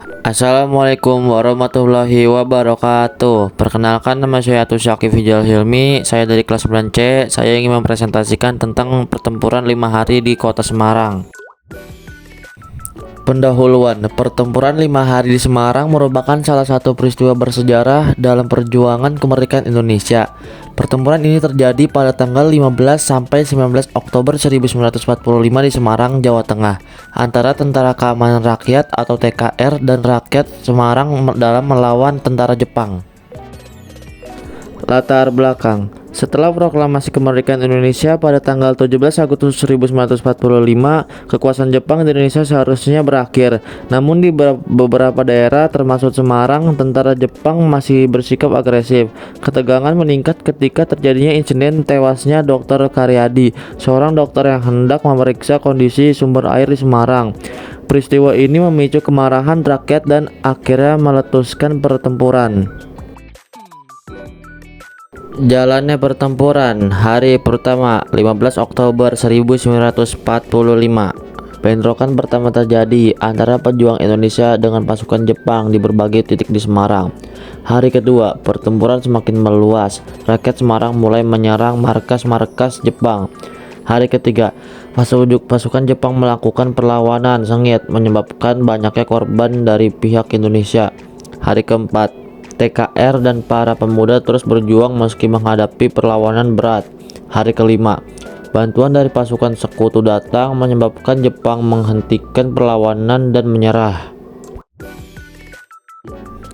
Assalamualaikum warahmatullahi wabarakatuh. Perkenalkan, nama saya Syakif Hijal Hilmi. Saya dari kelas 9C. Saya ingin mempresentasikan tentang pertempuran 5 hari di kota Semarang. Pendahuluan. Pertempuran 5 hari di Semarang merupakan salah satu peristiwa bersejarah dalam perjuangan kemerdekaan Indonesia. Pertempuran ini terjadi pada tanggal 15 sampai 19 Oktober 1945 di Semarang, Jawa Tengah, antara Tentara Keamanan Rakyat atau TKR dan rakyat Semarang dalam melawan tentara Jepang. Latar belakang. Setelah proklamasi kemerdekaan Indonesia pada tanggal 17 Agustus 1945, kekuasaan Jepang di Indonesia seharusnya berakhir. Namun di beberapa daerah termasuk Semarang, tentara Jepang masih bersikap agresif. Ketegangan meningkat ketika terjadinya insiden tewasnya Dr. Karyadi, seorang dokter yang hendak memeriksa kondisi sumber air di Semarang. Peristiwa ini memicu kemarahan rakyat dan akhirnya meletuskan pertempuran. Jalannya pertempuran. Hari pertama 15 Oktober 1945. Bentrokan pertama terjadi antara pejuang Indonesia dengan pasukan Jepang di berbagai titik di Semarang. Hari kedua, pertempuran semakin meluas. Rakyat Semarang mulai menyerang markas-markas Jepang. Hari ketiga, pasukan Jepang melakukan perlawanan sengit menyebabkan banyaknya korban dari pihak Indonesia. Hari keempat, TKR dan para pemuda terus berjuang meski menghadapi perlawanan berat. Hari kelima, bantuan dari pasukan sekutu datang menyebabkan Jepang menghentikan perlawanan dan menyerah.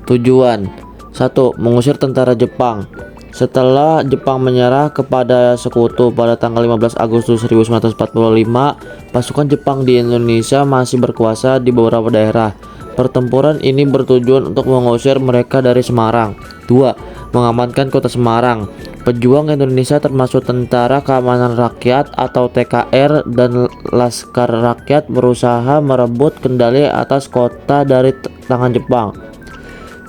Tujuan: 1. Mengusir tentara Jepang. Setelah Jepang menyerah kepada sekutu pada tanggal 15 Agustus 1945, pasukan Jepang di Indonesia masih berkuasa di beberapa daerah. Pertempuran ini bertujuan untuk mengusir mereka dari Semarang. 2. Mengamankan kota Semarang. Pejuang Indonesia termasuk Tentara Keamanan Rakyat atau TKR dan Laskar Rakyat berusaha merebut kendali atas kota dari tangan Jepang.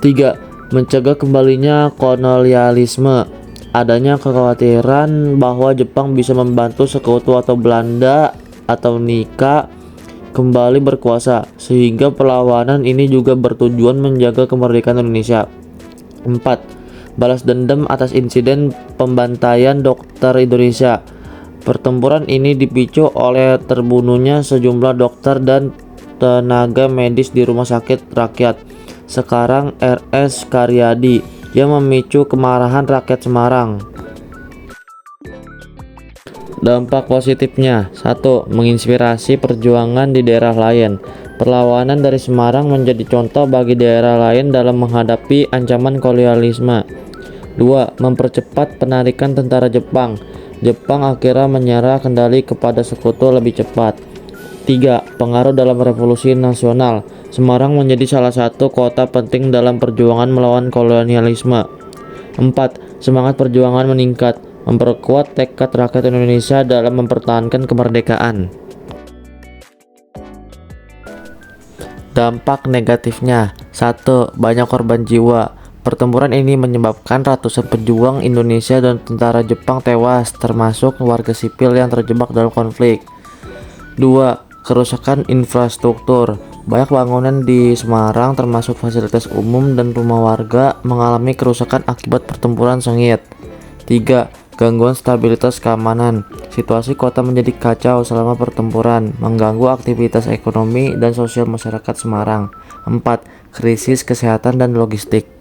3. Mencegah kembalinya kolonialisme. Adanya kekhawatiran bahwa Jepang bisa membantu sekutu atau Belanda atau Nika kembali berkuasa, sehingga perlawanan ini juga bertujuan menjaga kemerdekaan Indonesia. 4. Balas dendam atas insiden pembantaian dokter Indonesia. Pertempuran ini dipicu oleh terbunuhnya sejumlah dokter dan tenaga medis di Rumah Sakit Rakyat, sekarang RS Karyadi, yang memicu kemarahan rakyat Semarang. Dampak positifnya: 1. Menginspirasi perjuangan di daerah lain. Perlawanan dari Semarang menjadi contoh bagi daerah lain dalam menghadapi ancaman kolonialisme. 2. Mempercepat penarikan tentara Jepang. Jepang akhirnya menyerah kendali kepada sekutu lebih cepat. 3. Pengaruh dalam revolusi nasional. Semarang menjadi salah satu kota penting dalam perjuangan melawan kolonialisme. 4. Semangat perjuangan meningkat, memperkuat tekad rakyat Indonesia dalam mempertahankan kemerdekaan. Dampak negatifnya: 1. Banyak korban jiwa. Pertempuran ini menyebabkan ratusan pejuang Indonesia dan tentara Jepang tewas, termasuk warga sipil yang terjebak dalam konflik. 2. Kerusakan infrastruktur. Banyak bangunan di Semarang termasuk fasilitas umum dan rumah warga mengalami kerusakan akibat pertempuran sengit. 3. Gangguan stabilitas keamanan. Situasi kota menjadi kacau selama pertempuran, mengganggu aktivitas ekonomi dan sosial masyarakat Semarang. 4. Krisis kesehatan dan logistik.